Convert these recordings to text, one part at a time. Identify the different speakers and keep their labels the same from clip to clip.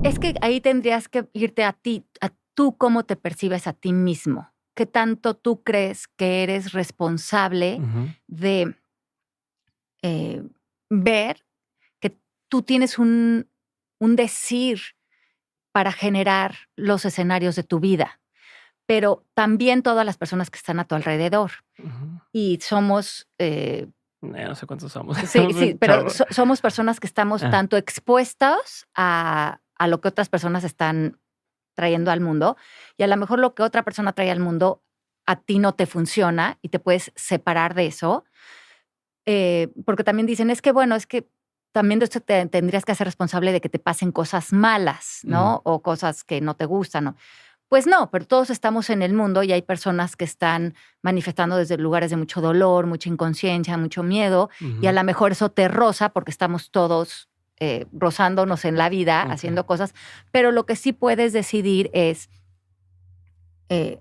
Speaker 1: Es que ahí tendrías que irte a ti, a tú cómo te percibes a ti mismo. ¿Qué tanto tú crees que eres responsable
Speaker 2: Ujú.
Speaker 1: de eh, ver que tú tienes un decir para generar los escenarios de tu vida, pero también todas las personas que están a tu alrededor?
Speaker 2: Ujú.
Speaker 1: Y somos,
Speaker 2: No sé cuántos somos.
Speaker 1: sí,
Speaker 2: Somos
Speaker 1: sí,
Speaker 2: un
Speaker 1: pero
Speaker 2: chorro.
Speaker 1: somos personas que estamos
Speaker 2: Ah,
Speaker 1: tanto expuestos a lo que otras personas están trayendo al mundo, y a lo mejor lo que otra persona trae al mundo a ti no te funciona y te puedes separar de eso, porque también dicen, es que bueno, es que también de esto te tendrías que ser responsable de que te pasen cosas malas,
Speaker 2: mm,
Speaker 1: ¿no? O cosas que no te gustan, ¿no? Pues no, pero todos estamos en el mundo y hay personas que están manifestando desde lugares de mucho dolor, mucha inconsciencia, mucho miedo, y a
Speaker 2: ujú.
Speaker 1: lo mejor eso te roza porque estamos todos rozándonos en la vida,
Speaker 2: Okey.
Speaker 1: haciendo cosas, pero lo que sí puedes decidir es,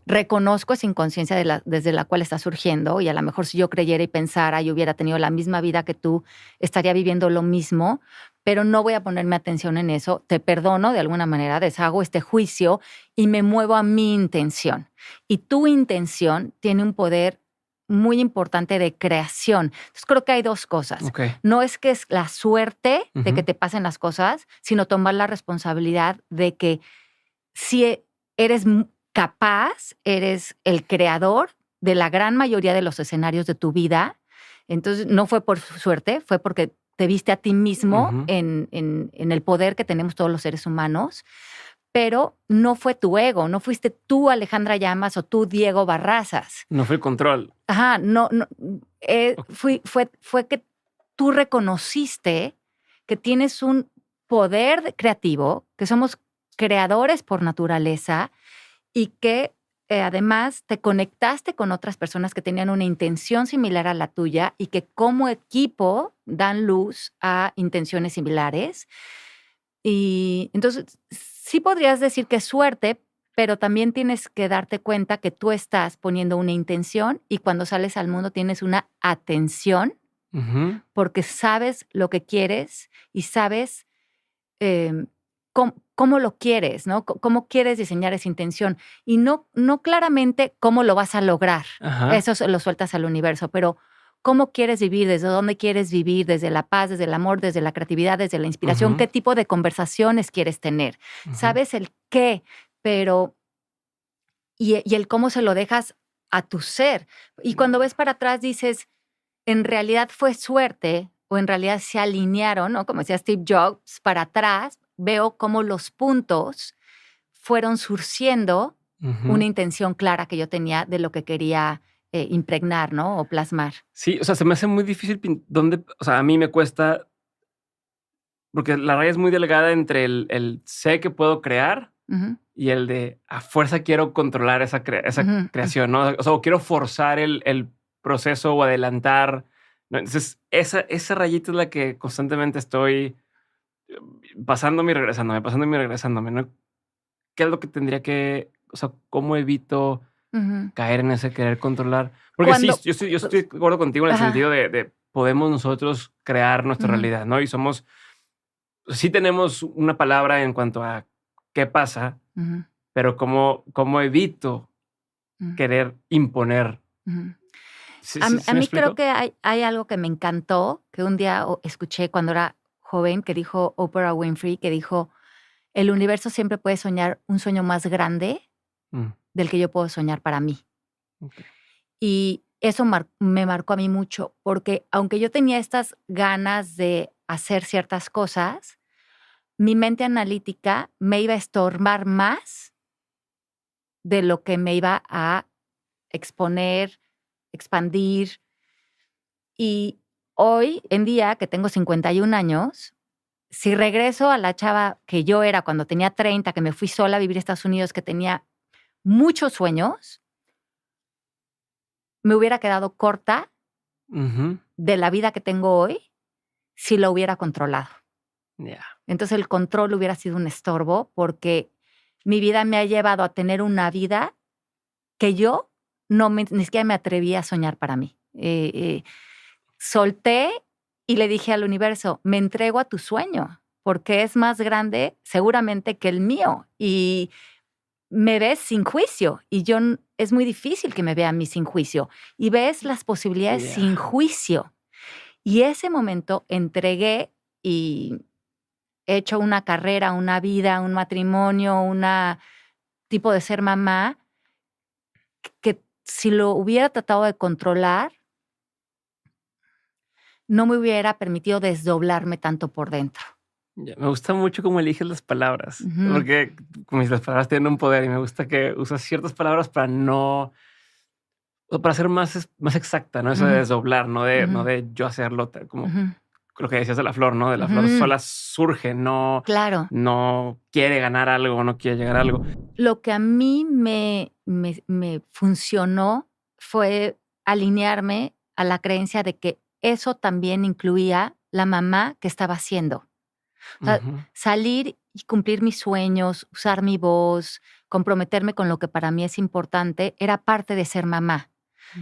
Speaker 1: reconozco esa inconsciencia desde la cual está surgiendo, y a lo mejor si yo creyera y pensara y hubiera tenido la misma vida que tú, estaría viviendo lo mismo, pero no voy a ponerme atención en eso. Te perdono de alguna manera, deshago este juicio y me muevo a mi intención. Y tu intención tiene un poder muy importante de creación. Entonces creo que hay dos cosas.
Speaker 2: Okey.
Speaker 1: No es que es la suerte de que
Speaker 2: Ujú.
Speaker 1: te pasen las cosas, sino tomar la responsabilidad de que si eres capaz, eres el creador de la gran mayoría de los escenarios de tu vida. Entonces, no fue por suerte, fue porque te viste a ti mismo
Speaker 2: Ujú.
Speaker 1: en el poder que tenemos todos los seres humanos, pero no fue tu ego, no fuiste tú, Alejandra Llamas, o tú, Diego Barrazas.
Speaker 2: No fue el control.
Speaker 1: Ajá, no, no,
Speaker 2: O
Speaker 1: fue que tú reconociste que tienes un poder creativo, que somos creadores por naturaleza y que, además te conectaste con otras personas que tenían una intención similar a la tuya y que como equipo dan luz a intenciones similares. Y entonces, sí podrías decir que es suerte, pero también tienes que darte cuenta que tú estás poniendo una intención y cuando sales al mundo tienes una atención,
Speaker 2: Ujú.
Speaker 1: porque sabes lo que quieres y sabes, cómo lo quieres, ¿no? Cómo quieres diseñar esa intención y no claramente cómo lo vas a lograr.
Speaker 2: Ajá.
Speaker 1: Eso se lo sueltas al universo, pero cómo quieres vivir, desde dónde quieres vivir, desde la paz, desde el amor, desde la creatividad, desde la inspiración,
Speaker 2: Ujú.
Speaker 1: qué tipo de conversaciones quieres tener.
Speaker 2: Ujú.
Speaker 1: Sabes el qué, pero y el cómo se lo dejas a tu ser. Y cuando ves para atrás dices, en realidad fue suerte o en realidad se alinearon, ¿no? Como decía Steve Jobs, para atrás veo cómo los puntos fueron surciendo una
Speaker 2: Ujú.
Speaker 1: intención clara que yo tenía de lo que quería, impregnar, ¿no? O plasmar.
Speaker 2: Sí, o sea, se me hace muy difícil dónde, o sea, a mí me cuesta, porque la raya es muy delgada entre el sé que puedo crear
Speaker 1: Ujú,
Speaker 2: y el de a fuerza quiero controlar esa
Speaker 1: ujú,
Speaker 2: creación, ¿no? O sea, o quiero forzar el proceso o adelantar, ¿no? Entonces, esa rayita es la que constantemente estoy pasándome y regresándome, ¿no? ¿Qué es lo que tendría que, o sea, cómo evito
Speaker 1: ujú.
Speaker 2: caer en ese querer controlar? Porque sí,
Speaker 1: Cuando
Speaker 2: yo estoy de acuerdo contigo en el
Speaker 1: ajá,
Speaker 2: sentido de podemos nosotros crear nuestra
Speaker 1: ujú,
Speaker 2: realidad, ¿no? Y sí tenemos una palabra en cuanto a qué pasa,
Speaker 1: ujú,
Speaker 2: pero cómo evito
Speaker 1: ujú,
Speaker 2: querer imponer.
Speaker 1: ujú.
Speaker 2: ¿Sí
Speaker 1: A
Speaker 2: sí
Speaker 1: mí
Speaker 2: sí
Speaker 1: a
Speaker 2: me
Speaker 1: mí creo
Speaker 2: explico?
Speaker 1: que hay algo que me encantó, que un día escuché cuando era joven, que dijo Oprah Winfrey, que dijo: "El universo siempre puede soñar un sueño más grande
Speaker 2: Mm,
Speaker 1: del que yo puedo soñar para mí".
Speaker 2: okey.
Speaker 1: Y eso me marcó a mí mucho, porque aunque yo tenía estas ganas de hacer ciertas cosas, mi mente analítica me iba a estorbar más de lo que me iba a exponer, expandir. Y hoy en día, que tengo 51 años, si regreso a la chava que yo era cuando tenía 30, que me fui sola a vivir a Estados Unidos, que tenía muchos sueños, me hubiera quedado corta
Speaker 2: Ujú.
Speaker 1: de la vida que tengo hoy si lo hubiera controlado.
Speaker 2: Ya.
Speaker 1: Entonces, el control hubiera sido un estorbo, porque mi vida me ha llevado a tener una vida que yo ni siquiera me atreví a soñar para mí. Solté y le dije al universo: "Me entrego a tu sueño". porque es más grande seguramente que el mío y me ves sin juicio y es muy difícil que me vea a mí sin juicio y ves las posibilidades sin juicio. Y ese momento entregué y he hecho una carrera, una vida, un matrimonio, una tipo de ser mamá que si lo hubiera tratado de controlar, no me hubiera permitido desdoblarme tanto por dentro.
Speaker 2: Me gusta mucho cómo eliges las palabras,
Speaker 1: Ujú.
Speaker 2: porque como dices, las palabras tienen un poder y me gusta que usas ciertas palabras para no, o para ser más exacta, ¿no? Eso de
Speaker 1: Ujú.
Speaker 2: desdoblar, no de
Speaker 1: Ujú.
Speaker 2: yo hacerlo como
Speaker 1: Ujú.
Speaker 2: lo que decías de la flor, ¿no? De la flor
Speaker 1: Ujú.
Speaker 2: sola surge, no,
Speaker 1: Claro.
Speaker 2: no quiere ganar algo, no quiere llegar a algo.
Speaker 1: Lo que a mí me funcionó fue alinearme a la creencia de que eso también incluía la mamá que estaba siendo. O sea,
Speaker 2: Ujú.
Speaker 1: salir y cumplir mis sueños, usar mi voz, comprometerme con lo que para mí es importante, era parte de ser mamá.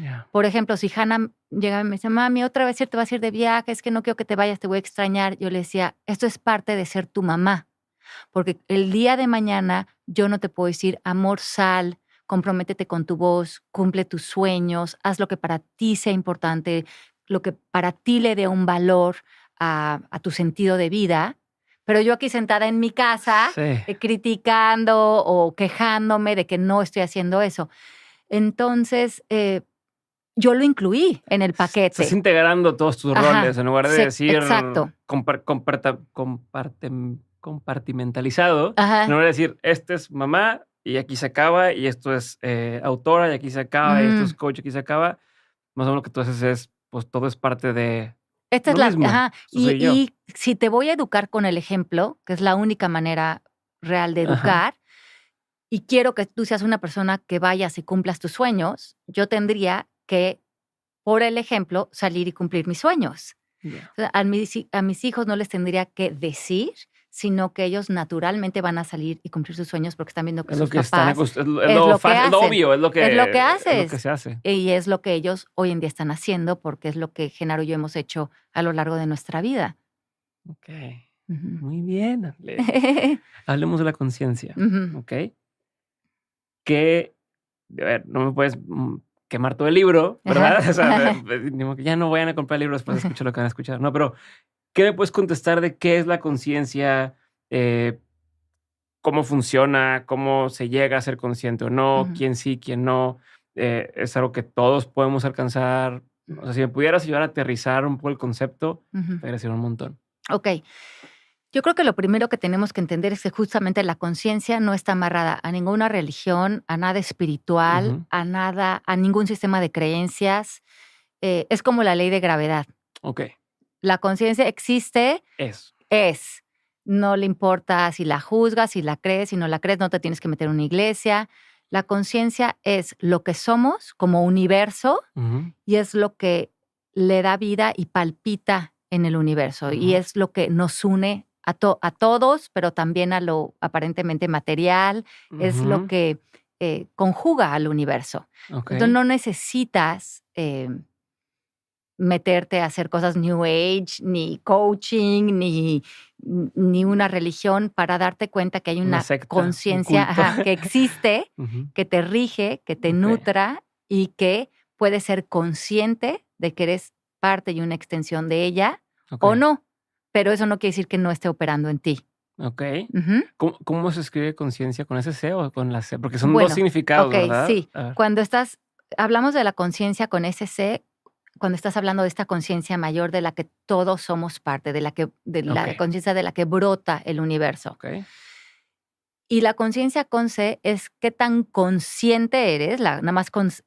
Speaker 2: Ya.
Speaker 1: Por ejemplo, si Hannah llegaba y me decía: "Mami, otra vez te vas a ir de viaje, es que no quiero que te vayas, te voy a extrañar", yo le decía: "Esto es parte de ser tu mamá". Porque el día de mañana yo no te puedo decir: "Amor, sal, comprométete con tu voz, cumple tus sueños, haz lo que para ti sea importante, lo que para ti le dé un valor a tu sentido de vida". Pero yo aquí sentada en mi casa,
Speaker 2: Sí.
Speaker 1: criticando o quejándome de que no estoy haciendo eso. Entonces, yo lo incluí en el
Speaker 2: Estás
Speaker 1: paquete.
Speaker 2: integrando todos tus
Speaker 1: Ajá,
Speaker 2: roles en lugar de
Speaker 1: sí,
Speaker 2: decir
Speaker 1: exacto.
Speaker 2: compartimentalizado, en
Speaker 1: Ajá,
Speaker 2: lugar de decir, este es mamá y aquí se acaba, y esto es autora y aquí se acaba, y esto es
Speaker 1: ujú.
Speaker 2: coach y aquí se acaba. Más o menos lo que tú haces es, pues todo es parte de
Speaker 1: Esta es
Speaker 2: lo
Speaker 1: la
Speaker 2: mismo.
Speaker 1: ajá,
Speaker 2: Eso soy yo.
Speaker 1: y si te voy a educar con el ejemplo, que es la única manera real de
Speaker 2: Ajá.
Speaker 1: educar, y quiero que tú seas una persona que vayas y cumplas tus sueños, yo tendría que, por el ejemplo, salir y cumplir mis sueños.
Speaker 2: Ya.
Speaker 1: O sea, a mis hijos no les tendría que decir, sino que ellos naturalmente van a salir y cumplir sus sueños porque están viendo que
Speaker 2: Es lo
Speaker 1: sus
Speaker 2: que están
Speaker 1: papás
Speaker 2: es
Speaker 1: es
Speaker 2: lo
Speaker 1: lo que
Speaker 2: fácil, es lo
Speaker 1: hacen.
Speaker 2: obvio,
Speaker 1: Es lo que
Speaker 2: es lo que
Speaker 1: haces,
Speaker 2: se hace.
Speaker 1: y es lo que ellos hoy en día están haciendo, porque es lo que Genaro y yo hemos hecho a lo largo de nuestra vida.
Speaker 2: Okey.
Speaker 1: Ujú.
Speaker 2: Muy bien, Ale. Hablemos de la conciencia,
Speaker 1: Ujú.
Speaker 2: ¿okey? Que, a ver, no me puedes, quemar todo el libro, ¿verdad?
Speaker 1: Ajá.
Speaker 2: O sea, ni modo que ya no vayan a comprar el libro después de escuchar lo que van a escuchar. No, pero, ¿qué me puedes contestar de qué es la conciencia? Eh, ¿Cómo funciona? ¿Cómo se llega a ser consciente o no?
Speaker 1: Ujú,
Speaker 2: ¿Quién sí, quién no? ¿Es algo que todos podemos alcanzar? O sea, si me pudieras ayudar a aterrizar un poco el concepto,
Speaker 1: ujú.
Speaker 2: te agradecería un montón.
Speaker 1: Okey. Yo creo que lo primero que tenemos que entender es que justamente la conciencia no está amarrada a ninguna religión, a nada espiritual,
Speaker 2: Ujú.
Speaker 1: a nada, a ningún sistema de creencias. Es como la ley de gravedad.
Speaker 2: Okey,
Speaker 1: La conciencia existe,
Speaker 2: eso.
Speaker 1: es. No le importa si la juzgas, si la crees, si no la crees, no te tienes que meter en una iglesia. La conciencia es lo que somos como universo
Speaker 2: Ujú,
Speaker 1: y es lo que le da vida y palpita en el universo, y
Speaker 2: ujú,
Speaker 1: es lo que nos une a todos, pero también a lo aparentemente material, es lo
Speaker 2: ujú.
Speaker 1: que, conjuga al universo. Entonces,
Speaker 2: Okey.
Speaker 1: no necesitas, meterte a hacer cosas New Age, ni coaching, ni una religión para darte cuenta que hay
Speaker 2: Una
Speaker 1: una
Speaker 2: secta, un
Speaker 1: conciencia,
Speaker 2: culto.
Speaker 1: ajá, que existe,
Speaker 2: Ujú.
Speaker 1: que te rige, que te
Speaker 2: Okey,
Speaker 1: nutra y que puedes ser consciente de que eres parte y una extensión de ella o
Speaker 2: okey,
Speaker 1: no, pero eso no quiere decir que no esté operando en ti.
Speaker 2: okey.
Speaker 1: Ujú.
Speaker 2: ¿Cómo se escribe conciencia? ¿Con ese C o con la C? Porque son 2
Speaker 1: Bueno,
Speaker 2: significados,
Speaker 1: okey,
Speaker 2: ¿verdad?
Speaker 1: sí.
Speaker 2: A ver.
Speaker 1: Cuando hablamos de la conciencia con ese C, cuando estás hablando de esta conciencia mayor de la que todos somos parte, de la
Speaker 2: Okey,
Speaker 1: conciencia de la que brota el universo.
Speaker 2: okey.
Speaker 1: Y la conciencia con C es qué tan consciente eres, nada más con C,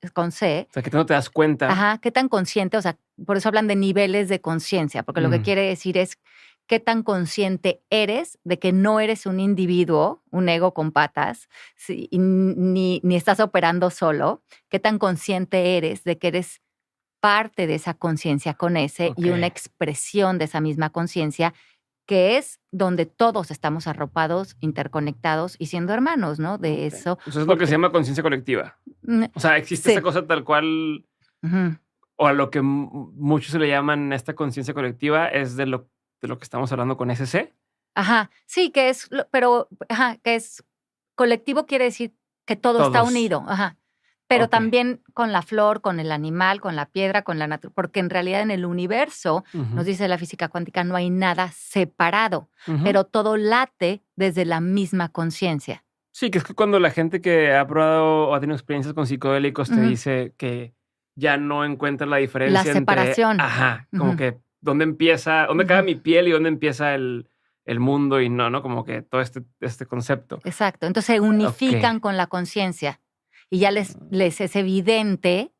Speaker 2: O sea, que tú no te das cuenta.
Speaker 1: ajá, qué tan consciente, o sea, por eso hablan de niveles de conciencia, porque lo que
Speaker 2: Mm,
Speaker 1: quiere decir es qué tan consciente eres de que no eres un individuo, un ego con patas, sí, y ni estás operando solo, qué tan consciente eres de que eres parte de esa conciencia con ese y una
Speaker 2: okey,
Speaker 1: expresión de esa misma conciencia, que es donde todos estamos arropados, interconectados y siendo hermanos, ¿no? De
Speaker 2: okey.
Speaker 1: eso,
Speaker 2: Eso es lo que se
Speaker 1: porque
Speaker 2: llama conciencia colectiva.
Speaker 1: mm,
Speaker 2: O sea, existe esa
Speaker 1: sí,
Speaker 2: cosa tal cual,
Speaker 1: ujú,
Speaker 2: o a lo que muchos se le llaman esta conciencia colectiva, es de lo que estamos hablando con ese C.
Speaker 1: Ajá, sí, que es, pero, que es colectivo quiere decir que todo está
Speaker 2: Todos.
Speaker 1: unido, pero
Speaker 2: Ok.
Speaker 1: también con la flor, con el animal, con la piedra, con la naturaleza, porque en realidad en el universo, nos
Speaker 2: Ujú,
Speaker 1: dice la física cuántica, no hay nada separado,
Speaker 2: ujú.
Speaker 1: pero todo late desde la misma conciencia.
Speaker 2: Sí, que es que cuando la gente que ha probado o ha tenido experiencias con psicodélicos te
Speaker 1: Ujú.
Speaker 2: dice que ya no encuentra la
Speaker 1: La
Speaker 2: diferencia entre,
Speaker 1: separación.
Speaker 2: como
Speaker 1: Ujú,
Speaker 2: que dónde empieza, dónde acaba
Speaker 1: ujú.
Speaker 2: mi piel y dónde empieza el mundo y no, como que todo este concepto.
Speaker 1: Exacto. Entonces se
Speaker 2: Okey.
Speaker 1: unifican con la conciencia y ya les es evidente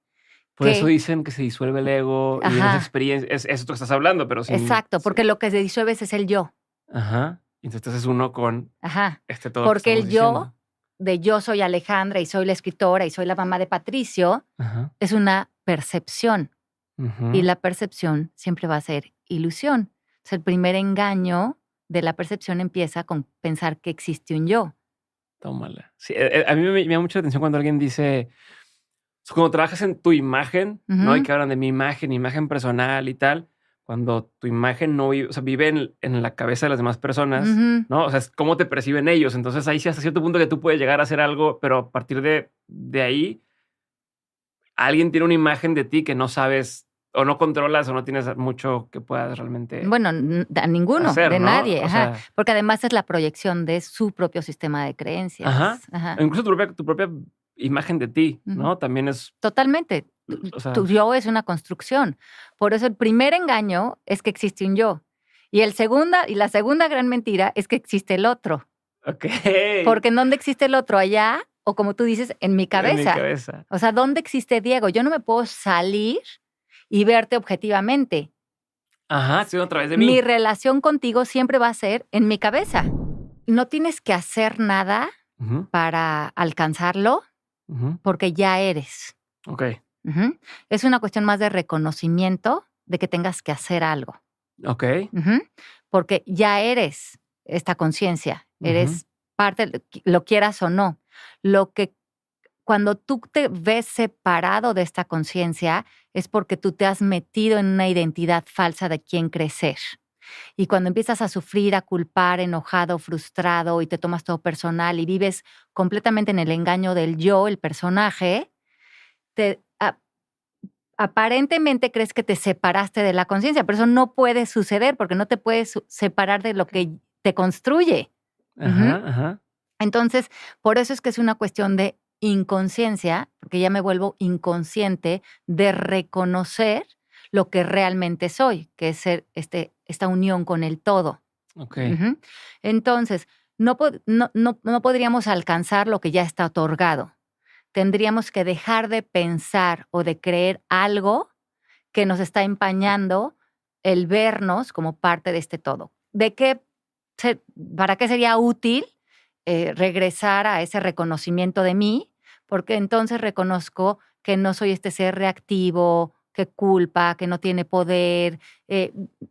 Speaker 2: Por eso
Speaker 1: que,
Speaker 2: dicen que se disuelve el ego y vives
Speaker 1: ajá,
Speaker 2: experiencia es esto que estás hablando, pero sin
Speaker 1: exacto,
Speaker 2: sí.
Speaker 1: porque lo que se disuelve es el yo.
Speaker 2: Ajá. Y entonces es uno con
Speaker 1: Ajá.
Speaker 2: todo que
Speaker 1: Porque
Speaker 2: estamos
Speaker 1: el yo
Speaker 2: diciendo.
Speaker 1: de yo soy Alejandra y soy la escritora y soy la mamá de Patricio
Speaker 2: Ajá.
Speaker 1: es una percepción y
Speaker 2: Ujú.
Speaker 1: la percepción siempre va a ser ilusión. Entonces, el primer engaño de la percepción empieza con pensar que existe un yo.
Speaker 2: Tómala. Sí, a mí me llama mucho la atención cuando alguien dice, cuando trabajas en tu imagen, ¿no? Y
Speaker 1: Ujú,
Speaker 2: que hablan de mi imagen personal y tal, cuando tu imagen no vive, o sea, vive en la cabeza de las demás personas,
Speaker 1: ujú.
Speaker 2: ¿no? O sea, es cómo te perciben ellos. Entonces, ahí sí hasta cierto punto que tú puedes llegar a hacer algo, pero a partir de ahí, alguien tiene una imagen de ti que no sabes o no controlas o no tienes mucho que puedas realmente
Speaker 1: Bueno, a ninguno,
Speaker 2: hacer,
Speaker 1: de
Speaker 2: ¿no?
Speaker 1: nadie,
Speaker 2: O sea,
Speaker 1: porque además es la proyección de su propio sistema de creencias.
Speaker 2: ajá. O incluso tu propia imagen de ti,
Speaker 1: Ujú.
Speaker 2: ¿no? También es,
Speaker 1: Totalmente. Tu
Speaker 2: o
Speaker 1: tu
Speaker 2: sea,
Speaker 1: yo es una construcción. Por eso el primer engaño es que existe un yo. Y la segunda gran mentira es que existe el otro.
Speaker 2: okey,
Speaker 1: Porque ¿en dónde existe el otro? ¿Allá? O como tú dices, en mi
Speaker 2: en mi
Speaker 1: cabeza.
Speaker 2: cabeza.
Speaker 1: O sea, ¿dónde existe Diego? Yo no me puedo salir y verte objetivamente.
Speaker 2: Ajá, sí, a través de
Speaker 1: Mi
Speaker 2: mí.
Speaker 1: relación contigo siempre va a ser en mi cabeza. No tienes que hacer nada
Speaker 2: Ujú,
Speaker 1: para alcanzarlo,
Speaker 2: ujú.
Speaker 1: porque ya eres.
Speaker 2: Okey,
Speaker 1: Ujú. Es una cuestión más de reconocimiento de que tengas que hacer algo.
Speaker 2: okey.
Speaker 1: Ujú. Porque ya eres esta conciencia,
Speaker 2: Ujú.
Speaker 1: eres parte, lo quieras o no. Lo que cuando tú te ves separado de esta conciencia es porque tú te has metido en una identidad falsa de quién crees ser. Y cuando empiezas a sufrir, a culpar, enojado, frustrado y te tomas todo personal y vives completamente en el engaño del yo, el personaje, te aparentemente crees que te separaste de la conciencia, pero eso no puede suceder porque no te puedes separar de lo que te construye. Ujú.
Speaker 2: Ajá, ajá.
Speaker 1: Entonces, por eso es que es una cuestión de inconsciencia, porque ya me vuelvo inconsciente de reconocer lo que realmente soy, que es ser esta unión con el todo.
Speaker 2: Okey.
Speaker 1: Ujú. Entonces, no podríamos alcanzar lo que ya está otorgado. Tendríamos que dejar de pensar o de creer algo que nos está empañando el vernos como parte de este todo. ¿De qué para qué sería útil, regresar a ese reconocimiento de mí? Porque entonces reconozco que no soy este ser reactivo, que culpa, que no tiene poder,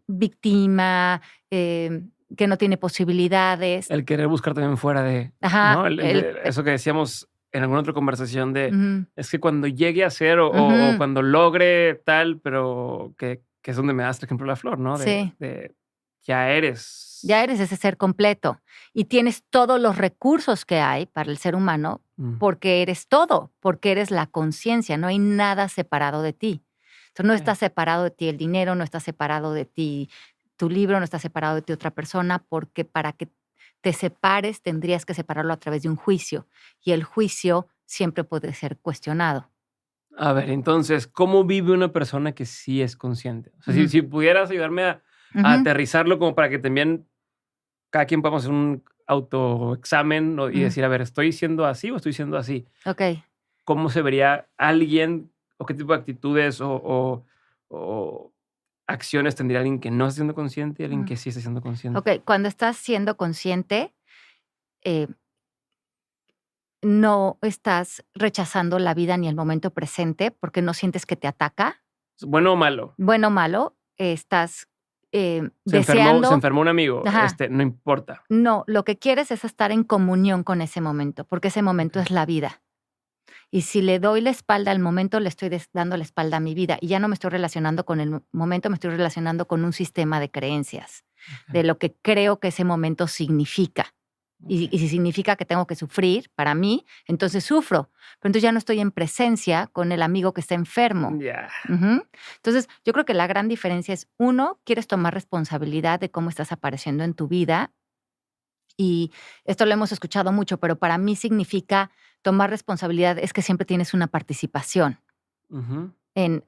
Speaker 1: víctima, que no tiene posibilidades.
Speaker 2: El querer buscar también fuera de,
Speaker 1: Ajá,
Speaker 2: ¿no? El de eso que decíamos en alguna otra conversación de,
Speaker 1: ujú,
Speaker 2: es que cuando llegue a ser o
Speaker 1: ujú,
Speaker 2: cuando logre tal, pero que es donde me das, por ejemplo, la flor, ¿no?
Speaker 1: sí.
Speaker 2: De ya
Speaker 1: Ya
Speaker 2: eres.
Speaker 1: eres ese ser completo y tienes todos los recursos que hay para el ser humano
Speaker 2: Mm,
Speaker 1: porque eres todo, porque eres la conciencia, no hay nada separado de ti. Entonces, no
Speaker 2: okey.
Speaker 1: está separado de ti el dinero, no está separado de ti tu libro, no está separado de ti otra persona, porque para que te separes tendrías que separarlo a través de un juicio y el juicio siempre puede ser cuestionado.
Speaker 2: A ver, entonces, ¿cómo vive una persona que sí es consciente? O sea, si
Speaker 1: Ujú,
Speaker 2: si pudieras ayudarme a
Speaker 1: ujú,
Speaker 2: aterrizarlo como para que también cada quien podamos hacer un autoexamen, ¿no? Y
Speaker 1: ujú.
Speaker 2: decir, a ver, ¿estoy siendo así o estoy siendo así?
Speaker 1: Okey,
Speaker 2: ¿Cómo se vería alguien o qué tipo de actitudes o acciones tendría alguien que no está siendo consciente y alguien
Speaker 1: mm,
Speaker 2: que sí está siendo consciente?
Speaker 1: okey. Cuando estás siendo consciente, eh no estás rechazando la vida ni el momento presente, porque no sientes que te ataca,
Speaker 2: ¿Bueno o malo?
Speaker 1: bueno o malo, estás,
Speaker 2: Se
Speaker 1: deseando,
Speaker 2: enfermó un amigo,
Speaker 1: ajá,
Speaker 2: no importa.
Speaker 1: no, lo que quieres es estar en comunión con ese momento, porque ese momento
Speaker 2: Okey,
Speaker 1: es la vida. Y si le doy la espalda al momento, le estoy dando la espalda a mi vida, y ya no me estoy relacionando con el momento, me estoy relacionando con un sistema de creencias. de lo que creo que ese momento significa. Y si significa que tengo que sufrir para mí, entonces sufro. Pero entonces ya no estoy en presencia con el amigo que está enfermo.
Speaker 2: Ya.
Speaker 1: Ujú. Entonces, yo creo que la gran diferencia es, uno, quieres tomar responsabilidad de cómo estás apareciendo en tu vida. Y esto lo hemos escuchado mucho, pero para mí significa tomar responsabilidad es que siempre tienes una participación.
Speaker 2: Ujú.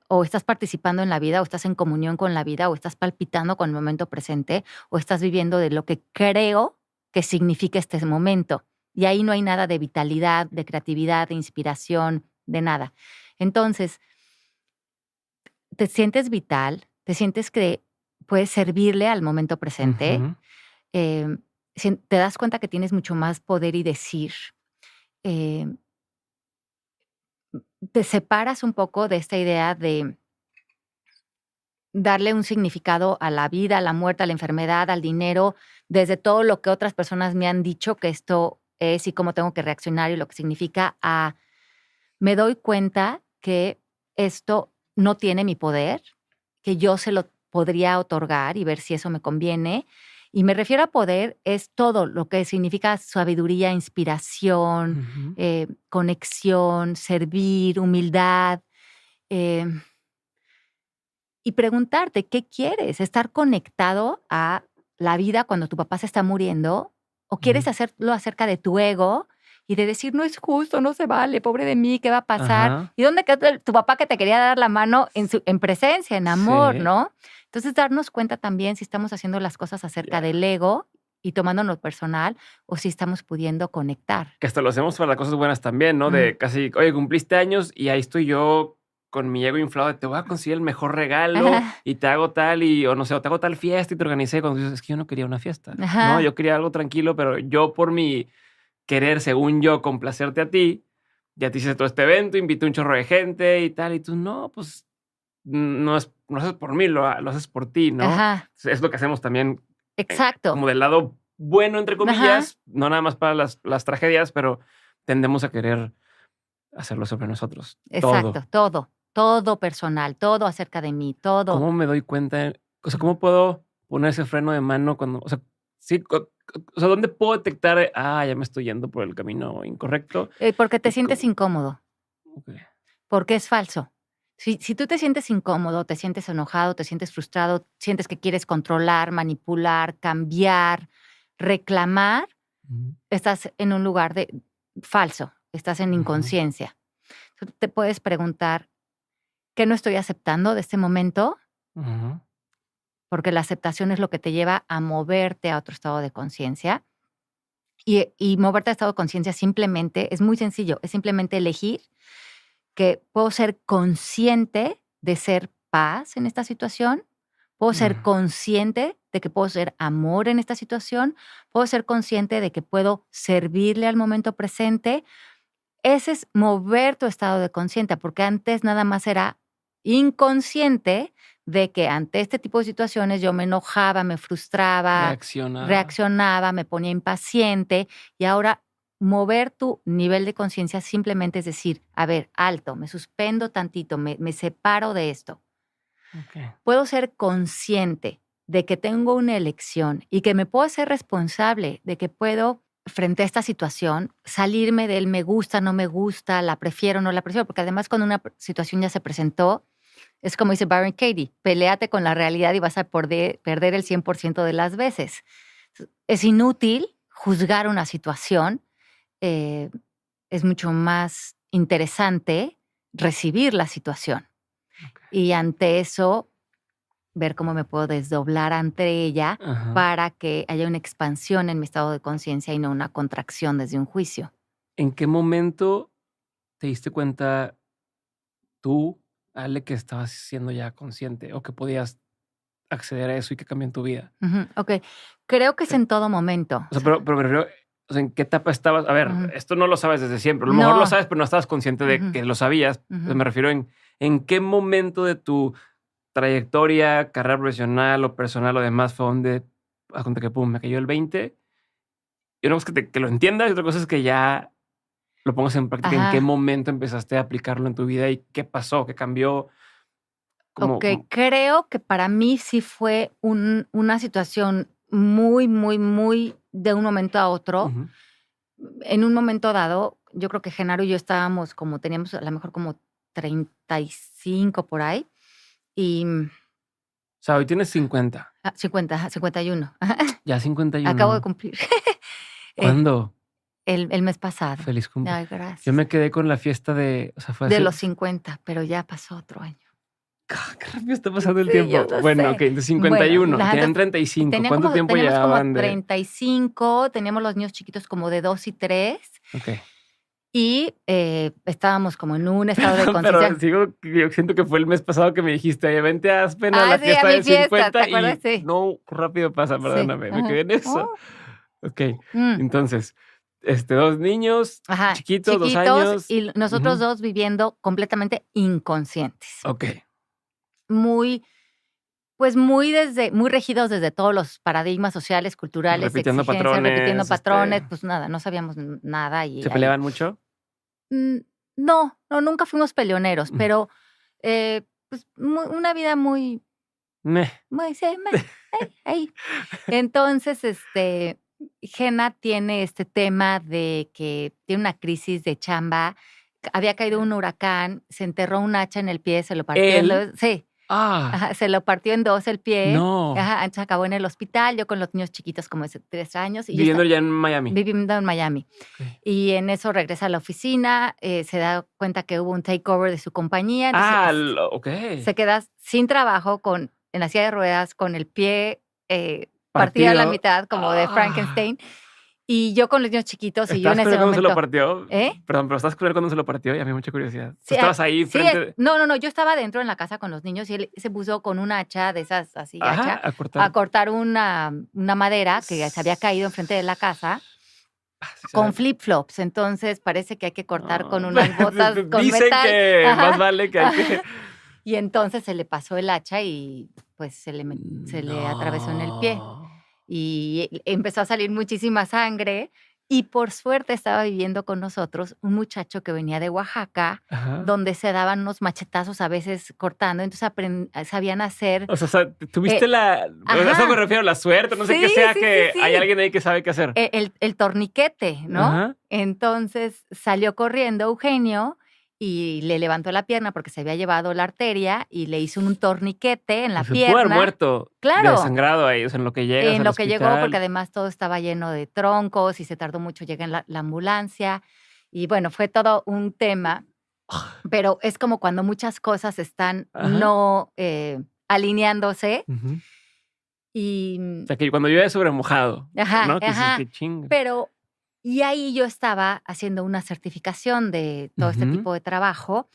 Speaker 1: O estás participando en la vida, o estás en comunión con la vida, o estás palpitando con el momento presente, o estás viviendo de lo que creo que significa este momento. Y ahí no hay nada de vitalidad, de creatividad, de inspiración, de nada. Entonces, te sientes vital, te sientes que puedes servirle al momento presente,
Speaker 2: Ujú.
Speaker 1: eh, te das cuenta que tienes mucho más poder y decir. eh, Te separas un poco de esta idea de darle un significado a la vida, a la muerte, a la enfermedad, al dinero, desde todo lo que otras personas me han dicho que esto es y cómo tengo que reaccionar y lo que significa, me doy cuenta que esto no tiene mi poder, que yo se lo podría otorgar y ver si eso me conviene. Y me refiero a poder, es todo lo que significa sabiduría, inspiración,
Speaker 2: Ujú.
Speaker 1: conexión, servir, humildad. eh, y preguntarte, ¿qué quieres? ¿Estar conectado a la vida cuando tu papá se está muriendo? ¿O quieres
Speaker 2: Ujú.
Speaker 1: hacerlo acerca de tu ego y de decir, no es justo, no se vale, pobre de mí, ¿qué va a pasar?
Speaker 2: Ajá.
Speaker 1: ¿Y dónde quedó tu papá que te quería dar la mano en presencia, en amor,
Speaker 2: Sí.
Speaker 1: no? Entonces, darnos cuenta también si estamos haciendo las cosas acerca
Speaker 2: Ya.
Speaker 1: del ego y tomándonos personal o si estamos pudiendo conectar.
Speaker 2: Que hasta lo hacemos para las cosas buenas también, ¿no?
Speaker 1: Mm.
Speaker 2: De casi, oye, cumpliste años y ahí estoy yo con mi ego inflado de te voy a conseguir el mejor regalo
Speaker 1: Ajá,
Speaker 2: y te hago tal y, o no sé, o te hago tal fiesta y te organicé cuando dices, es que yo no quería una fiesta, ¿no?
Speaker 1: ajá,
Speaker 2: Yo quería algo tranquilo, pero yo por mi querer, según yo, complacerte a ti, ya te hice todo este evento, invité un chorro de gente y tal, y tú, no, pues no haces por mí, lo haces por ti, ¿no?
Speaker 1: ajá,
Speaker 2: Es lo que hacemos también
Speaker 1: exacto.
Speaker 2: como del lado bueno, entre
Speaker 1: Ajá,
Speaker 2: comillas, no nada más para las tragedias, pero tendemos a querer hacerlo sobre nosotros.
Speaker 1: exacto,
Speaker 2: Todo.
Speaker 1: todo, todo personal, todo acerca de mí, todo.
Speaker 2: ¿Cómo me doy cuenta? O sea, ¿cómo puedo poner ese freno de mano cuando, o sea, sí, o sea, ¿dónde puedo detectar, ya me estoy yendo por el camino incorrecto?
Speaker 1: Porque te
Speaker 2: Y
Speaker 1: sientes incómodo,
Speaker 2: okey.
Speaker 1: porque es falso. Si tú te sientes incómodo, te sientes enojado, te sientes frustrado, sientes que quieres controlar, manipular, cambiar, reclamar,
Speaker 2: Ujú,
Speaker 1: estás en un lugar de falso, estás en
Speaker 2: ujú,
Speaker 1: inconsciencia. Tú te puedes preguntar, ¿qué no estoy aceptando de este momento?
Speaker 2: ujú,
Speaker 1: Porque la aceptación es lo que te lleva a moverte a otro estado de conciencia. Y moverte a estado de conciencia simplemente es muy sencillo, es simplemente elegir que puedo ser consciente de ser paz en esta situación, puedo ser
Speaker 2: mm,
Speaker 1: consciente de que puedo ser amor en esta situación, puedo ser consciente de que puedo servirle al momento presente. Ese es mover tu estado de conciencia, porque antes nada más era inconsciente de que ante este tipo de situaciones yo me enojaba, me frustraba,
Speaker 2: reaccionaba.
Speaker 1: reaccionaba, me ponía impaciente y ahora mover tu nivel de conciencia simplemente es decir, a ver, alto, me suspendo tantito, me separo de esto.
Speaker 2: Okey.
Speaker 1: Puedo ser consciente de que tengo una elección y que me puedo hacer responsable de que puedo, frente a esta situación, salirme del me gusta, no me gusta, la prefiero, no la prefiero, porque además cuando una situación ya se presentó, es como dice Byron Katie, peléate con la realidad y vas a perder el 100% de las veces. Es inútil juzgar una situación, eh, es mucho más interesante recibir la situación.
Speaker 2: Okey.
Speaker 1: Y ante eso, ver cómo me puedo desdoblar ante ella
Speaker 2: Ajá.
Speaker 1: para que haya una expansión en mi estado de conciencia y no una contracción desde un juicio.
Speaker 2: ¿En qué momento te diste cuenta tú, Ale, que estabas siendo ya consciente o que podías acceder a eso y que cambió en tu vida?
Speaker 1: Ujú, okey. Creo que es
Speaker 2: Sí.
Speaker 1: en todo momento.
Speaker 2: O sea, pero me refiero, o sea, ¿en qué etapa estabas? A ver,
Speaker 1: Ujú.
Speaker 2: esto no lo sabes desde siempre. A lo mejor lo
Speaker 1: No.
Speaker 2: sabes, pero no estabas consciente de
Speaker 1: Ujú,
Speaker 2: que lo sabías.
Speaker 1: ujú.
Speaker 2: Me refiero en qué momento de tu trayectoria, carrera profesional o personal o demás fue donde haz cuenta que pum, me cayó el 20. Y una cosa es que lo entiendas y otra cosa es que ya lo pongas en práctica. ¿En qué
Speaker 1: Ajá.
Speaker 2: momento empezaste a aplicarlo en tu vida y qué pasó? ¿Qué cambió?
Speaker 1: Ok, creo que para mí sí fue una situación muy, muy, muy de un momento a otro.
Speaker 2: Ujú.
Speaker 1: En un momento dado, yo creo que Genaro y yo estábamos teníamos a lo mejor como 35 por ahí. Y
Speaker 2: O sea, hoy tienes 50.
Speaker 1: 50, 51.
Speaker 2: Ya 51.
Speaker 1: Acabo de cumplir.
Speaker 2: ¿Cuándo?
Speaker 1: El mes pasado.
Speaker 2: Feliz cumpleaños.
Speaker 1: Ay, gracias.
Speaker 2: Yo me quedé con la fiesta de... O sea, fue
Speaker 1: de
Speaker 2: así.
Speaker 1: los 50, pero ya pasó otro año.
Speaker 2: Qué rápido está pasando el
Speaker 1: Sí,
Speaker 2: tiempo.
Speaker 1: yo lo
Speaker 2: Bueno,
Speaker 1: sé.
Speaker 2: ok, de 51.
Speaker 1: Bueno,
Speaker 2: Tenían 35. ¿Cuánto tiempo
Speaker 1: teníamos
Speaker 2: llevaban
Speaker 1: como
Speaker 2: de...?
Speaker 1: 35, teníamos los niños chiquitos como de 2 y 3.
Speaker 2: Ok.
Speaker 1: Y estábamos como en un estado de
Speaker 2: Pero
Speaker 1: conciencia.
Speaker 2: yo siento que fue el mes pasado que me dijiste, oye, vente a Aspen a la
Speaker 1: sí,
Speaker 2: fiesta
Speaker 1: a mi
Speaker 2: del
Speaker 1: fiesta,
Speaker 2: 50
Speaker 1: ¿te acuerdas?
Speaker 2: y
Speaker 1: Sí.
Speaker 2: no, rápido pasa, perdóname, me
Speaker 1: Ajá.
Speaker 2: quedé en eso.
Speaker 1: Oh.
Speaker 2: Ok,
Speaker 1: Mm.
Speaker 2: entonces, 2 niños,
Speaker 1: Ajá,
Speaker 2: chiquitos, 2 años.
Speaker 1: y nosotros
Speaker 2: Ujú.
Speaker 1: dos viviendo completamente inconscientes.
Speaker 2: Ok.
Speaker 1: Muy regidos desde todos los paradigmas sociales, culturales,
Speaker 2: Repitiendo
Speaker 1: exigencias, repitiendo
Speaker 2: patrones,
Speaker 1: patrones, pues nada, no sabíamos nada. Y
Speaker 2: ¿se
Speaker 1: ahí.
Speaker 2: peleaban mucho?
Speaker 1: No, nunca fuimos peleoneros,
Speaker 2: Mm.
Speaker 1: pero pues una vida muy,
Speaker 2: Meh.
Speaker 1: sí, ahí. Entonces, Gena tiene este tema de que tiene una crisis de chamba. Había caído un huracán, se enterró un hacha en el pie, se lo partió en
Speaker 2: ¿Él?
Speaker 1: dos. Sí.
Speaker 2: Ah,
Speaker 1: Ajá, se lo partió en 2 el pie.
Speaker 2: no.
Speaker 1: Ajá, entonces acabó en el hospital, yo con los niños chiquitos como de 3 años. Y
Speaker 2: Viviendo ya en Miami.
Speaker 1: viviendo en Miami.
Speaker 2: Ok.
Speaker 1: Y en eso regresa a la oficina, se da cuenta que hubo un takeover de su compañía. Entonces,
Speaker 2: Ok.
Speaker 1: se queda sin trabajo en la silla de ruedas, con el pie partido a la mitad, como de Frankenstein. Y yo con los niños chiquitos, y yo en ese
Speaker 2: cuando
Speaker 1: momento.
Speaker 2: se lo partió?
Speaker 1: ¿Eh?
Speaker 2: Perdón, pero ¿estás con él cuando se lo partió? Ya me dio mucha curiosidad.
Speaker 1: Sí,
Speaker 2: ¿Estabas ahí
Speaker 1: sí,
Speaker 2: frente?
Speaker 1: no, yo estaba dentro en la casa con los niños y él se puso con un hacha de esas así,
Speaker 2: Ajá,
Speaker 1: hacha,
Speaker 2: a cortar.
Speaker 1: a cortar una madera que se había caído enfrente de la casa
Speaker 2: Sí,
Speaker 1: con
Speaker 2: sabe.
Speaker 1: flip-flops. Entonces parece que hay que cortar
Speaker 2: No.
Speaker 1: con unas botas con
Speaker 2: Dicen
Speaker 1: metal.
Speaker 2: que
Speaker 1: Ajá.
Speaker 2: más vale que hay que...
Speaker 1: Y entonces se le pasó el hacha y pues se le atravesó en el pie. Y empezó a salir muchísima sangre. Y por suerte estaba viviendo con nosotros un muchacho que venía de Oaxaca,
Speaker 2: Ajá.
Speaker 1: donde se daban unos machetazos a veces cortando. Entonces sabían hacer.
Speaker 2: O sea, tuviste a eso me refiero, la suerte, no sé qué sea, que hay alguien ahí que sabe qué hacer.
Speaker 1: El torniquete, ¿no?
Speaker 2: Ajá.
Speaker 1: Entonces salió corriendo Eugenio y le levantó la pierna porque se había llevado la arteria y le hizo un torniquete en la
Speaker 2: Se
Speaker 1: pierna.
Speaker 2: pudo haber muerto.
Speaker 1: Claro.
Speaker 2: Desangrado ahí, o sea, en lo que llegas
Speaker 1: En
Speaker 2: al
Speaker 1: lo que llegó,
Speaker 2: hospital.
Speaker 1: porque además todo estaba lleno de troncos y se tardó mucho llegar la ambulancia. Y bueno, fue todo un tema. Pero es como cuando muchas cosas están
Speaker 2: Ajá.
Speaker 1: no alineándose.
Speaker 2: Ujú.
Speaker 1: Y
Speaker 2: O sea, que cuando llueve sobre mojado,
Speaker 1: Ajá,
Speaker 2: ¿no? Que dices,
Speaker 1: ajá.
Speaker 2: qué chinga.
Speaker 1: Pero, y ahí yo estaba haciendo una certificación de todo este
Speaker 2: Ujú.
Speaker 1: tipo de trabajo.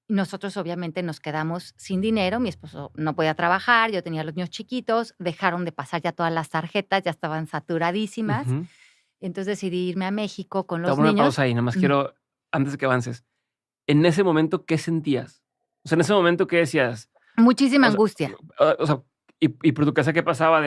Speaker 1: Nosotros obviamente nos quedamos sin dinero, mi esposo no podía trabajar, yo tenía los niños chiquitos, dejaron de pasar ya todas las tarjetas, ya estaban saturadísimas.
Speaker 2: Ujú.
Speaker 1: Entonces decidí irme a México con los
Speaker 2: Toma una
Speaker 1: niños.
Speaker 2: pausa ahí, nada más
Speaker 1: Mm.
Speaker 2: quiero, antes de que avances, en ese momento, ¿qué sentías? O sea, en ese momento, ¿qué decías?
Speaker 1: Muchísima
Speaker 2: O sea,
Speaker 1: angustia.
Speaker 2: O sea, y por tu casa, ¿qué pasaba?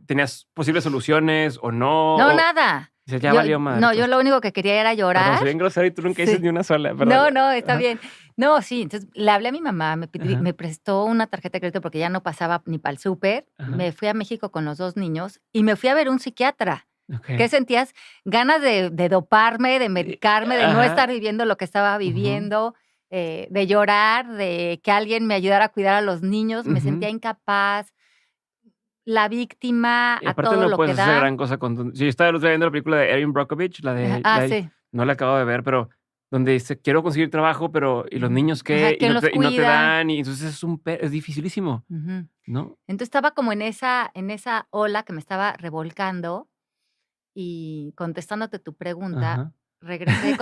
Speaker 2: ¿Tenías posibles soluciones o no?
Speaker 1: No,
Speaker 2: O
Speaker 1: nada.
Speaker 2: dices, ya valió madre.
Speaker 1: No, yo lo único que quería era
Speaker 2: Perdón,
Speaker 1: llorar.
Speaker 2: soy bien grosero y tú nunca
Speaker 1: Sí.
Speaker 2: dices ni una sola. Perdón.
Speaker 1: No, está
Speaker 2: Ajá.
Speaker 1: bien. No, sí, entonces le hablé a mi mamá,
Speaker 2: Ajá.
Speaker 1: me prestó una tarjeta de crédito porque ya no pasaba ni para el súper.
Speaker 2: Ajá.
Speaker 1: Me fui a México con los 2 niños y me fui a ver un psiquiatra.
Speaker 2: Ok.
Speaker 1: ¿Qué sentías? Ganas de doparme, de medicarme, de no
Speaker 2: Ajá.
Speaker 1: estar viviendo lo que estaba viviendo, de llorar, de que alguien me ayudara a cuidar a los niños. Me
Speaker 2: Ujú.
Speaker 1: sentía incapaz, la víctima,
Speaker 2: Y
Speaker 1: a
Speaker 2: aparte
Speaker 1: todo
Speaker 2: no
Speaker 1: lo
Speaker 2: puedes
Speaker 1: que
Speaker 2: hacer
Speaker 1: da.
Speaker 2: gran cosa con tu... Sí, yo estaba el otro día viendo la película de Erin Brockovich,
Speaker 1: Sí.
Speaker 2: no la acabo de ver, pero donde dice, quiero conseguir trabajo, pero ¿y los niños qué?
Speaker 1: Ajá,
Speaker 2: Y
Speaker 1: ¿quién
Speaker 2: no
Speaker 1: los
Speaker 2: te
Speaker 1: cuida?
Speaker 2: dan, y entonces es dificilísimo,
Speaker 1: Ujú.
Speaker 2: ¿no?
Speaker 1: Entonces estaba como en esa ola que me estaba revolcando y contestándote tu pregunta,
Speaker 2: Ajá.
Speaker 1: regresé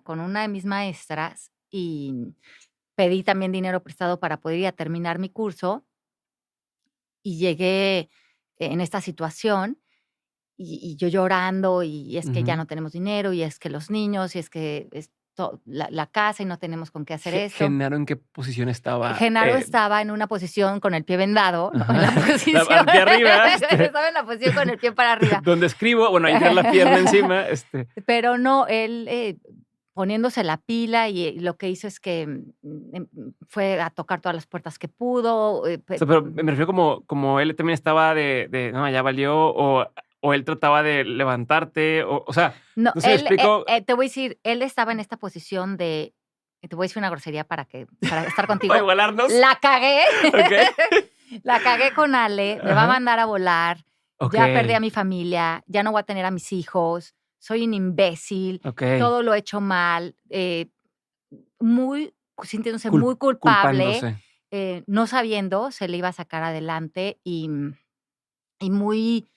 Speaker 1: con una de mis maestras y pedí también dinero prestado para poder ir a terminar mi curso y llegué en esta situación y yo llorando y es que ya
Speaker 2: Ujú.
Speaker 1: no tenemos dinero y es que los niños y es que la casa y no tenemos con qué hacer esto.
Speaker 2: Genaro, ¿en qué posición estaba?
Speaker 1: Genaro estaba en una posición con el pie vendado, ¿no?
Speaker 2: Ajá.
Speaker 1: En la posición.
Speaker 2: Al pie arriba.
Speaker 1: Estaba en la posición con el pie para arriba.
Speaker 2: Donde escribo, bueno, ahí trae la pierna encima.
Speaker 1: Pero no, él poniéndose la pila y lo que hizo es que fue a tocar todas las puertas que pudo.
Speaker 2: O sea, pero me refiero como él también estaba de no, ya valió, o él trataba de levantarte, o sea,
Speaker 1: No,
Speaker 2: no sé si me
Speaker 1: él,
Speaker 2: explico.
Speaker 1: te voy a decir, él estaba en esta posición de, te voy a decir una grosería para estar
Speaker 2: Para
Speaker 1: contigo.
Speaker 2: igualarnos.
Speaker 1: La cagué.
Speaker 2: Ok.
Speaker 1: La cagué con Ale, me va a
Speaker 2: Ajá.
Speaker 1: mandar a volar,
Speaker 2: Ok.
Speaker 1: ya perdí a mi familia, ya no voy a tener a mis hijos, soy un imbécil,
Speaker 2: Ok.
Speaker 1: todo lo he hecho mal, sintiéndose muy culpable,
Speaker 2: Culpándose.
Speaker 1: no sabiendo se le iba a sacar adelante y muy,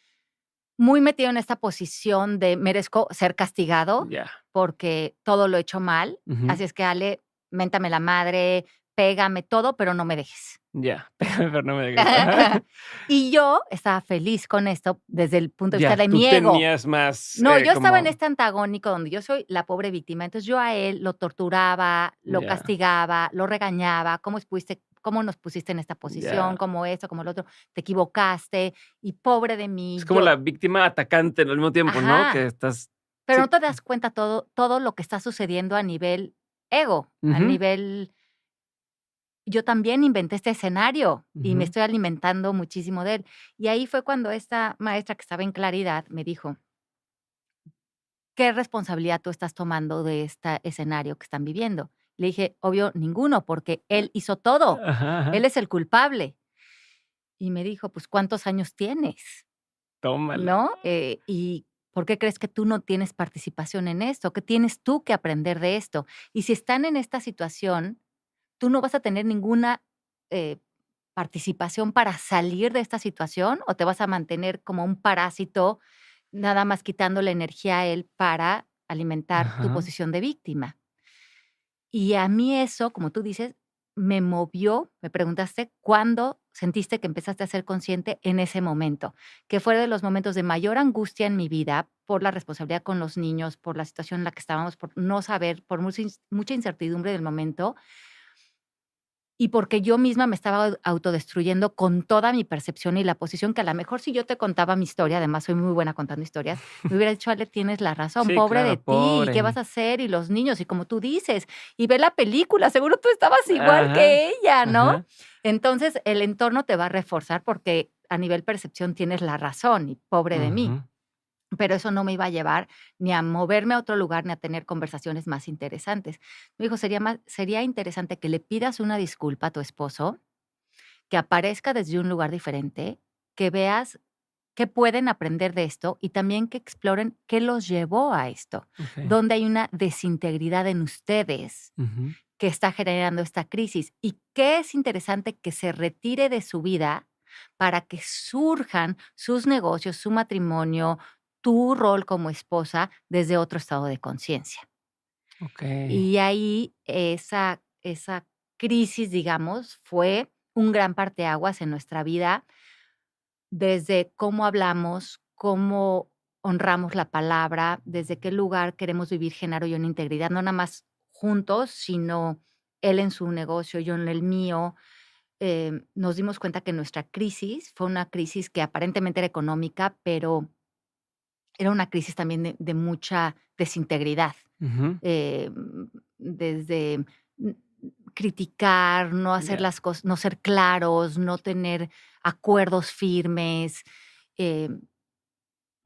Speaker 1: muy metido en esta posición de merezco ser castigado
Speaker 2: Ya.
Speaker 1: porque todo lo he hecho mal.
Speaker 2: Ujú.
Speaker 1: Así es que, Ale, méntame la madre, pégame todo, pero no me dejes.
Speaker 2: Ya. Pero no me digas. Ajá.
Speaker 1: Y yo estaba feliz con esto desde el punto de vista
Speaker 2: Ya,
Speaker 1: de
Speaker 2: tú
Speaker 1: mi ego.
Speaker 2: tenías más,
Speaker 1: No, yo estaba en
Speaker 2: como
Speaker 1: este antagónico donde yo soy la pobre víctima. Entonces, yo a él lo torturaba, lo
Speaker 2: ya,
Speaker 1: castigaba, lo regañaba, cómo nos pusiste en esta posición,
Speaker 2: ya.
Speaker 1: como esto, como lo otro, te equivocaste y pobre de
Speaker 2: Es
Speaker 1: mí,
Speaker 2: como
Speaker 1: yo
Speaker 2: la víctima atacante al mismo tiempo, ¿no? Que
Speaker 1: ajá,
Speaker 2: estás
Speaker 1: pero no
Speaker 2: sí.
Speaker 1: te das cuenta todo lo que está sucediendo a nivel ego, a
Speaker 2: Ujú,
Speaker 1: nivel yo también inventé este escenario y me
Speaker 2: ujú.
Speaker 1: estoy alimentando muchísimo de él. Y ahí fue cuando esta maestra que estaba en Claridad me dijo: "¿Qué responsabilidad tú estás tomando de este escenario que están viviendo?". Le dije: "Obvio, ninguno, porque él hizo todo.
Speaker 2: Ajá,
Speaker 1: Él
Speaker 2: ajá.
Speaker 1: es el culpable". Y me dijo: "Pues, ¿cuántos años tienes?".
Speaker 2: Tómala.
Speaker 1: ¿No? ¿Y por qué crees que tú no tienes participación en esto? ¿Qué tienes tú que aprender de esto? Y si están en esta situación, tú no vas a tener ninguna, eh, participación para salir de esta situación, o te vas a mantener como un parásito, nada más quitándole energía a él para alimentar tu
Speaker 2: Ajá.
Speaker 1: posición de víctima. Y a mí eso, como tú dices, me movió. Me preguntaste, ¿cuándo sentiste que empezaste a ser consciente? En ese momento, que fue de los momentos de mayor angustia en mi vida por la responsabilidad con los niños, por la situación en la que estábamos, por no saber, por mucha incertidumbre del momento, y porque yo misma me estaba autodestruyendo con toda mi percepción y la posición que a lo mejor si yo te contaba mi historia, además soy muy buena contando historias, me hubiera dicho: "Ale, tienes la razón,
Speaker 2: Sí,
Speaker 1: pobre de
Speaker 2: claro,
Speaker 1: ti, ¿y qué
Speaker 2: pobre.
Speaker 1: vas a hacer? Y los niños", y como tú dices, y ve la película, seguro tú estabas igual
Speaker 2: Ajá,
Speaker 1: que ella, ¿no?
Speaker 2: ajá.
Speaker 1: Entonces, el entorno te va a reforzar porque a nivel percepción tienes la razón y pobre de mí.
Speaker 2: Ujú.
Speaker 1: Pero eso no me iba a llevar ni a moverme a otro lugar, ni a tener conversaciones más interesantes. Me dijo: "Sería interesante que le pidas una disculpa a tu esposo, que aparezca desde un lugar diferente, que veas qué pueden aprender de esto y también que exploren qué los llevó a esto,
Speaker 2: Okey.
Speaker 1: dónde hay una desintegridad en ustedes
Speaker 2: Ujú.
Speaker 1: que está generando esta crisis y qué es interesante que se retire de su vida para que surjan sus negocios, su matrimonio, tu rol como esposa desde otro estado de conciencia".
Speaker 2: Okey.
Speaker 1: Y ahí esa crisis, digamos, fue un gran parteaguas en nuestra vida, desde cómo hablamos, cómo honramos la palabra, desde qué lugar queremos vivir Genaro y yo en integridad, no nada más juntos, sino él en su negocio, yo en el mío. Nos dimos cuenta que nuestra crisis fue una crisis que aparentemente era económica, pero era una crisis también de mucha desintegridad.
Speaker 2: Ujú.
Speaker 1: Desde criticar, no hacer
Speaker 2: Ya.
Speaker 1: las cosas, no ser claros, no tener acuerdos firmes. eh,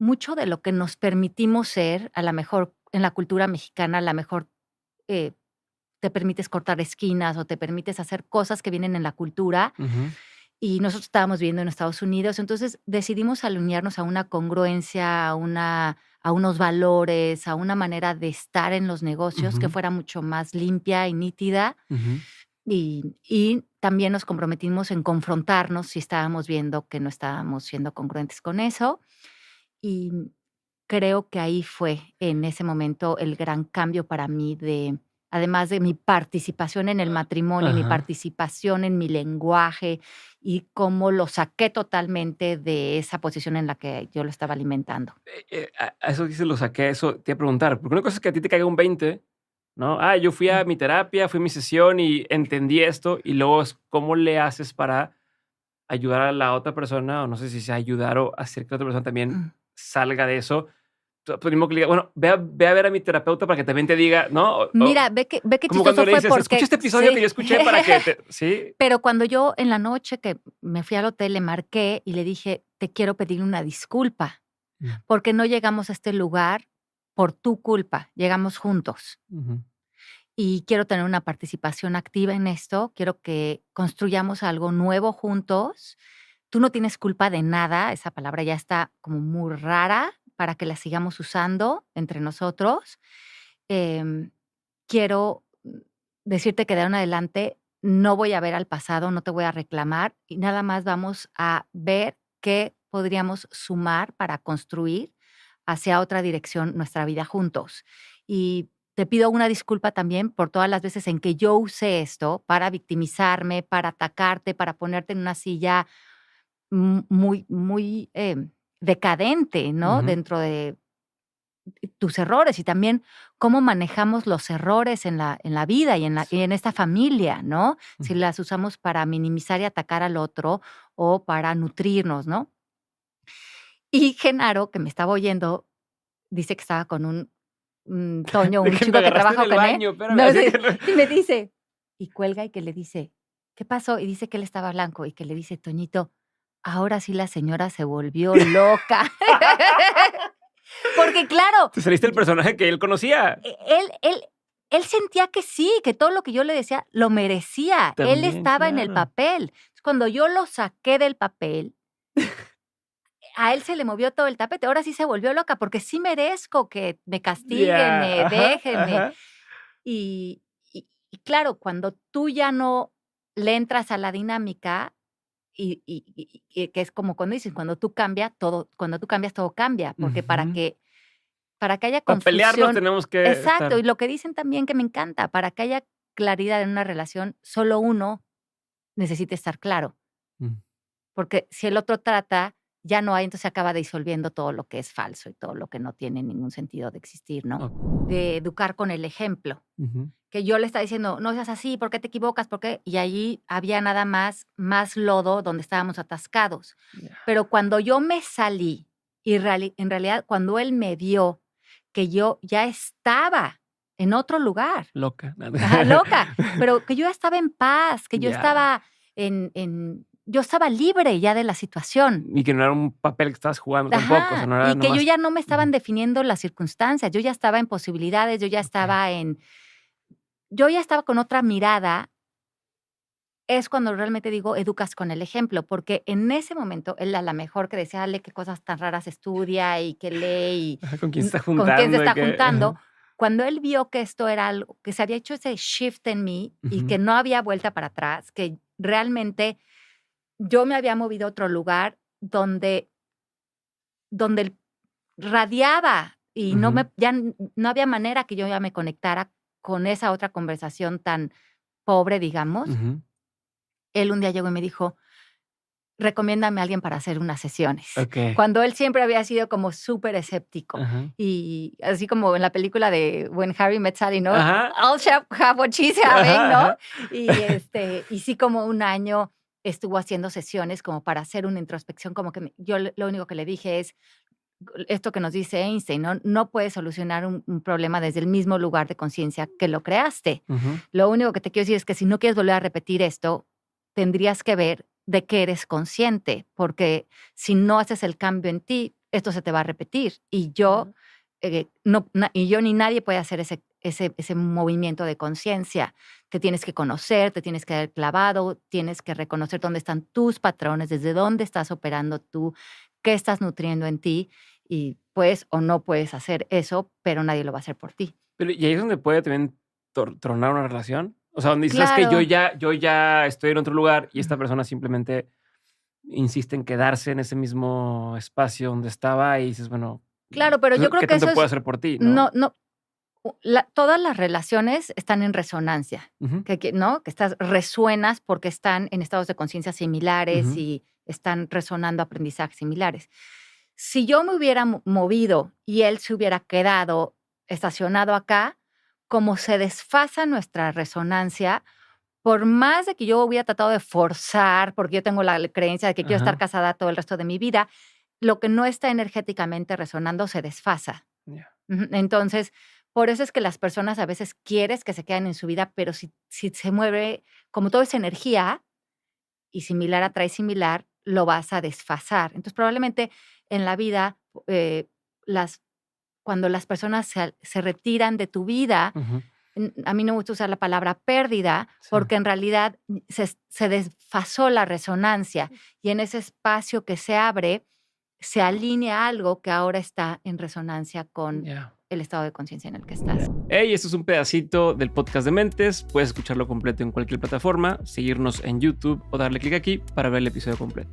Speaker 1: Mucho de lo que nos permitimos ser, a la mejor en la cultura mexicana, a la mejor eh, te permites cortar esquinas o te permites hacer cosas que vienen en la cultura,
Speaker 2: Ujú.
Speaker 1: y nosotros estábamos viviendo en Estados Unidos. Entonces, decidimos alinearnos a una congruencia, a unos valores, a una manera de estar en los negocios que
Speaker 2: Ujú.
Speaker 1: fuera mucho más limpia y nítida,
Speaker 2: Ujú.
Speaker 1: y también nos comprometimos en confrontarnos si estábamos viendo que no estábamos siendo congruentes con eso, y creo que ahí fue, en ese momento, el gran cambio para mí además de mi participación en el matrimonio, mi
Speaker 2: Ajá.
Speaker 1: participación en mi lenguaje y cómo lo saqué totalmente de esa posición en la que yo lo estaba alimentando.
Speaker 2: A eso dices lo saqué, eso te iba a preguntar, porque una cosa es que a ti te caiga un 20, ¿no? Yo fui
Speaker 1: Mm,
Speaker 2: a mi terapia, fui a mi sesión y entendí esto, y luego es cómo le haces para ayudar a la otra persona, o no sé si sea ayudar o hacer que la otra persona también
Speaker 1: mm,
Speaker 2: salga de eso. pues, ni modo que le diga, bueno, ve a ver a mi terapeuta para que también te diga, ¿no?
Speaker 1: Mira, ve que
Speaker 2: como
Speaker 1: chistoso
Speaker 2: cuando le
Speaker 1: fue
Speaker 2: dices,
Speaker 1: porque
Speaker 2: escucha este episodio
Speaker 1: sí.
Speaker 2: que yo escuché para que te... Sí.
Speaker 1: Pero cuando yo en la noche que me fui al hotel, le marqué y le dije: "Te quiero pedir una disculpa,
Speaker 2: Mm,
Speaker 1: porque no llegamos a este lugar por tu culpa, llegamos juntos.
Speaker 2: ujú,
Speaker 1: Y quiero tener una participación activa en esto, quiero que construyamos algo nuevo juntos. Tú no tienes culpa de nada", esa palabra ya está como muy rara para que la sigamos usando entre nosotros. Em, quiero decirte que de ahora en adelante no voy a ver al pasado, no te voy a reclamar y nada más vamos a ver qué podríamos sumar para construir hacia otra dirección nuestra vida juntos. Y te pido una disculpa también por todas las veces en que yo usé esto para victimizarme, para atacarte, para ponerte en una silla muy decadente, ¿no?
Speaker 2: ujú,
Speaker 1: Dentro de tus errores y también cómo manejamos los errores en la vida y en esta familia, ¿no? Si
Speaker 2: ujú.
Speaker 1: las usamos para minimizar y atacar al otro o para nutrirnos, ¿no? Y Genaro, que me estaba oyendo, dice que estaba con Toño,
Speaker 2: De
Speaker 1: un
Speaker 2: que me
Speaker 1: chico que
Speaker 2: agarraste en
Speaker 1: trabaja
Speaker 2: el
Speaker 1: con él.
Speaker 2: baño, espérame,
Speaker 1: No
Speaker 2: así
Speaker 1: sé,
Speaker 2: que no...
Speaker 1: y me dice, y cuelga y que le dice: "¿Qué pasó?". Y dice que él estaba blanco y que le dice Toñito: "Ahora sí la señora se volvió loca". Porque claro,
Speaker 2: Te saliste el
Speaker 1: yo
Speaker 2: personaje que él conocía.
Speaker 1: él sentía que sí, que todo lo que yo le decía lo merecía. Él
Speaker 2: También,
Speaker 1: estaba en el
Speaker 2: claro.
Speaker 1: papel. Cuando yo lo saqué del papel, a él se le movió todo el tapete. Ahora sí se volvió loca, porque sí merezco que me castiguen,
Speaker 2: Ya,
Speaker 1: me
Speaker 2: ajá,
Speaker 1: dejen,
Speaker 2: ajá.
Speaker 1: y claro, cuando tú ya no le entras a la dinámica, y que es como cuando dicen, cuando tú cambias, todo cambia, porque
Speaker 2: Ujú.
Speaker 1: para que haya
Speaker 2: Para pelearnos
Speaker 1: confusión
Speaker 2: tenemos que
Speaker 1: exacto,
Speaker 2: estar...
Speaker 1: y lo que dicen también que me encanta, para que haya claridad en una relación, solo uno necesita estar claro,
Speaker 2: Mm,
Speaker 1: porque si el otro trata, ya no hay, entonces se acaba disolviendo todo lo que es falso y todo lo que no tiene ningún sentido de existir, ¿no?
Speaker 2: ok.
Speaker 1: De educar con el ejemplo,
Speaker 2: Ujú.
Speaker 1: que yo le estaba diciendo: "No seas así, ¿por qué te equivocas? ¿Por qué?". Y allí había nada más lodo donde estábamos atascados.
Speaker 2: Ya.
Speaker 1: Pero cuando yo me salí y en realidad cuando él me vio que yo ya estaba en otro lugar,
Speaker 2: Loca.
Speaker 1: ajá, loca, pero que yo ya estaba en paz, que yo
Speaker 2: Ya.
Speaker 1: estaba yo estaba libre ya de la situación.
Speaker 2: Y que no era un papel que estabas jugando tampoco, o sea,
Speaker 1: Ajá,
Speaker 2: no era
Speaker 1: y que yo
Speaker 2: nomás...
Speaker 1: ya no me estaban
Speaker 2: Ujú.
Speaker 1: definiendo las circunstancias, yo ya estaba en posibilidades,
Speaker 2: Okey.
Speaker 1: yo ya estaba con otra mirada, es cuando realmente digo, educas con el ejemplo, porque en ese momento él a la mejor que decía: "Ale, qué cosas tan raras estudia y que lee
Speaker 2: Ajá, ¿con quién
Speaker 1: y
Speaker 2: se está
Speaker 1: con quién se
Speaker 2: juntando? Y
Speaker 1: está
Speaker 2: que
Speaker 1: juntando".
Speaker 2: ajá.
Speaker 1: Cuando él vio que esto era algo que se había hecho ese shift en mí y
Speaker 2: Ujú.
Speaker 1: que no había vuelta para atrás, que realmente yo me había movido a otro lugar donde él radiaba y
Speaker 2: Ujú.
Speaker 1: no había manera que yo ya me conectara con esa otra conversación tan pobre, digamos.
Speaker 2: Ujú.
Speaker 1: Él un día llegó y me dijo: "Recomiéndame a alguien para hacer unas sesiones",
Speaker 2: Okey.
Speaker 1: cuando él siempre había sido como súper escéptico.
Speaker 2: Ajá.
Speaker 1: Y así como en la película de When Harry Met Sally, ¿no?
Speaker 2: Ajá.
Speaker 1: All shall have what she's having,
Speaker 2: Ajá,
Speaker 1: ¿no?
Speaker 2: ajá.
Speaker 1: Y sí, como un año estuvo haciendo sesiones como para hacer una introspección, como que lo único que le dije es esto que nos dice Einstein, ¿no? No puedes solucionar un problema desde el mismo lugar de conciencia que lo creaste.
Speaker 2: Ujú.
Speaker 1: Lo único que te quiero decir es que si no quieres volver a repetir esto, tendrías que ver de qué eres consciente, porque si no haces el cambio en ti, esto se te va a repetir. Y yo ni nadie puede hacer ese movimiento de conciencia. Te tienes que conocer, te tienes que haber clavado, tienes que reconocer dónde están tus patrones, desde dónde estás operando tú, qué estás nutriendo en ti, y puedes o no puedes hacer eso, pero nadie lo va a hacer por ti.
Speaker 2: Pero, ¿y ahí es donde puede también tronar una relación? O sea, donde dices: "¿Sabes qué? Yo
Speaker 1: Claro.
Speaker 2: ya yo ya estoy en otro lugar", y esta persona simplemente insiste en quedarse en ese mismo espacio donde estaba, y dices: "Bueno,
Speaker 1: Claro, pero yo
Speaker 2: pues,
Speaker 1: creo
Speaker 2: ¿qué
Speaker 1: que eso
Speaker 2: tanto puedo
Speaker 1: es
Speaker 2: hacer por ti?",
Speaker 1: no
Speaker 2: ¿no?
Speaker 1: no, todas las relaciones están en resonancia,
Speaker 2: Ujú,
Speaker 1: ¿no? Que resuenas porque están en estados de conciencia similares
Speaker 2: ujú,
Speaker 1: y están resonando aprendizajes similares. Si yo me hubiera movido y él se hubiera quedado estacionado acá, como se desfasa nuestra resonancia, por más de que yo hubiera tratado de forzar, porque yo tengo la creencia de que quiero estar
Speaker 2: ajá,
Speaker 1: casada todo el resto de mi vida, lo que no está energéticamente resonando se desfasa.
Speaker 2: Ya.
Speaker 1: Entonces, por eso es que las personas a veces quieres que se queden en su vida, pero si se mueve, como todo es energía y similar atrae similar, lo vas a desfasar. Entonces, probablemente en la vida, eh, cuando las personas se retiran de tu vida,
Speaker 2: Ujú.
Speaker 1: a mí no me gusta usar la palabra pérdida,
Speaker 2: Sí.
Speaker 1: porque en realidad se desfasó la resonancia y en ese espacio que se abre, se alinea algo que ahora está en resonancia con
Speaker 2: Ya.
Speaker 1: el estado de conciencia en el que estás.
Speaker 2: Hey, esto es un pedacito del podcast de Mentes. Puedes escucharlo completo en cualquier plataforma, seguirnos en YouTube o darle clic aquí para ver el episodio completo.